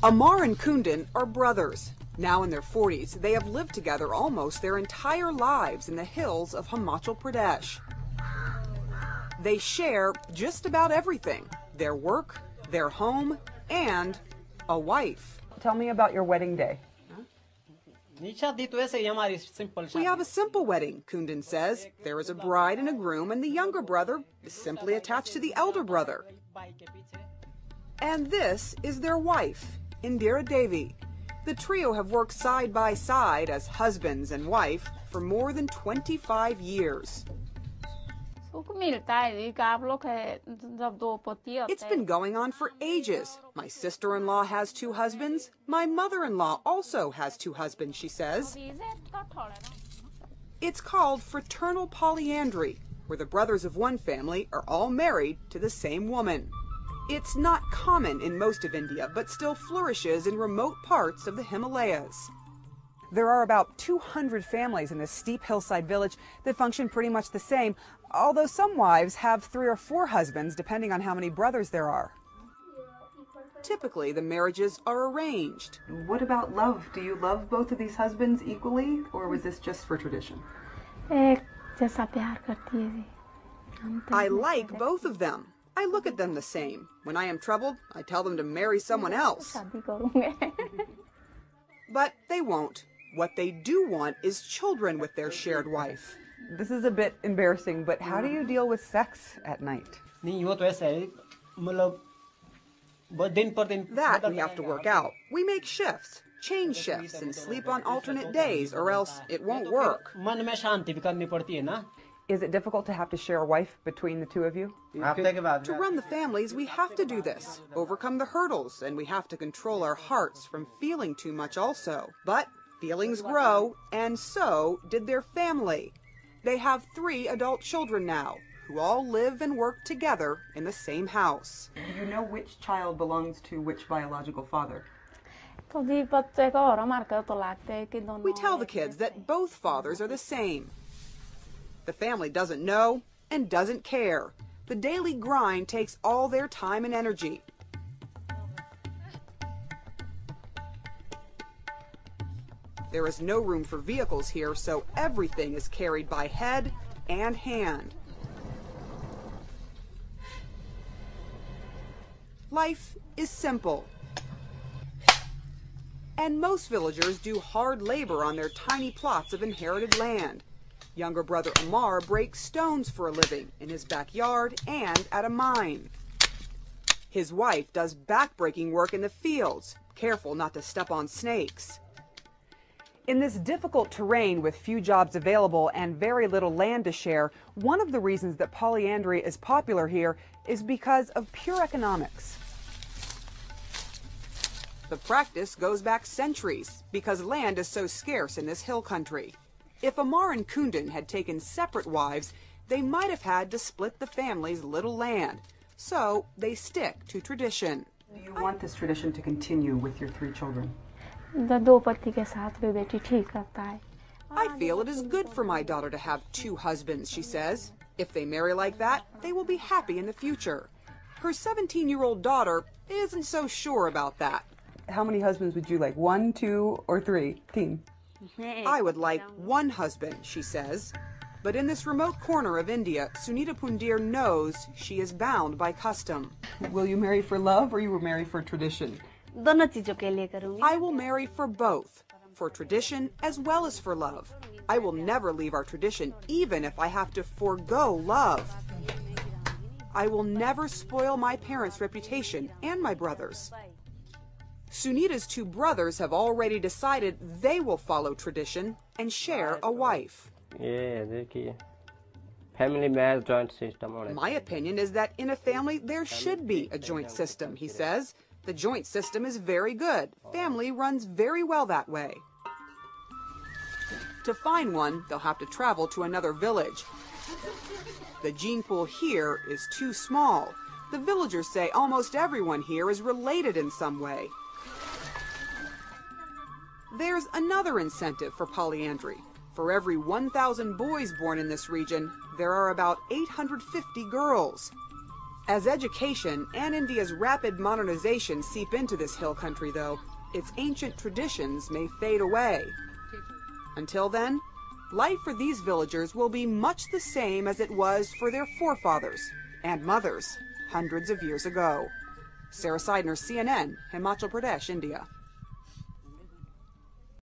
Amar and Kundan are brothers. Now in their 40s, they have lived together almost their entire lives in the hills of Himachal Pradesh. They share just about everything: their work, their home, and a wife. Tell me about your wedding day. We have a simple wedding, Kundan says. There is a bride and a groom, and the younger brother is simply attached to the elder brother. And this is their wife, Indira Devi. The trio have worked side by side as husbands and wife for more than 25 years. It's been going on for ages. My sister-in-law has 2 husbands. My mother-in-law also has 2 husbands, she says. It's called fraternal polyandry, where the brothers of one family are all married to the same woman. It's not common in most of India, but still flourishes in remote parts of the Himalayas. There are about 200 families in this steep hillside village that function pretty much the same, although some wives have 3 or 4 husbands, depending on how many brothers there are. Typically, the marriages are arranged. What about love? Do you love both of these husbands equally, or was this just for tradition? I like both of them. I look at them the same. When I am troubled, I tell them to marry someone else. But they won't. What they do want is children with their shared wife. This is a bit embarrassing, but how do you deal with sex at night? That we have to work out. We make shifts, change shifts, and sleep on alternate days, or else it won't work. Is it difficult to have to share a wife between the 2 of you? To run the families, we have to do this, overcome the hurdles, and we have to control our hearts from feeling too much also. But feelings grow, and so did their family. They have 3 adult children now, who all live and work together in the same house. Do you know which child belongs to which biological father? We tell the kids that both fathers are the same. The family doesn't know and doesn't care. The daily grind takes all their time and energy. There is no room for vehicles here, so everything is carried by head and hand. Life is simple. And most villagers do hard labor on their tiny plots of inherited land. Younger brother Amar breaks stones for a living in his backyard and at a mine. His wife does back-breaking work in the fields, careful not to step on snakes. In this difficult terrain with few jobs available and very little land to share, one of the reasons that polyandry is popular here is because of pure economics. The practice goes back centuries because land is so scarce in this hill country. If Amar and Kundan had taken separate wives, they might have had to split the family's little land. So they stick to tradition. Do you want this tradition to continue with your 3 children? I feel it is good for my daughter to have 2 husbands, she says. If they marry like that, they will be happy in the future. Her 17-year-old daughter isn't so sure about that. How many husbands would you like? 1, 2, or 3? Team. I would like 1 husband, she says. But in this remote corner of India, Sunita Pundir knows she is bound by custom. Will you marry for love or you will marry for tradition? I will marry for both, for tradition as well as for love. I will never leave our tradition, even if I have to forego love. I will never spoil my parents' reputation and my brother's. Sunita's 2 brothers have already decided they will follow tradition and share a wife. My opinion is that in a family there should be a joint system, he says. The joint system is very good. Family runs very well that way. To find one, they'll have to travel to another village. The gene pool here is too small. The villagers say almost everyone here is related in some way. There's another incentive for polyandry. For every 1,000 boys born in this region, there are about 850 girls. As education and India's rapid modernization seep into this hill country, though, its ancient traditions may fade away. Until then, life for these villagers will be much the same as it was for their forefathers and mothers hundreds of years ago. Sarah Seidner, CNN, Himachal Pradesh, India.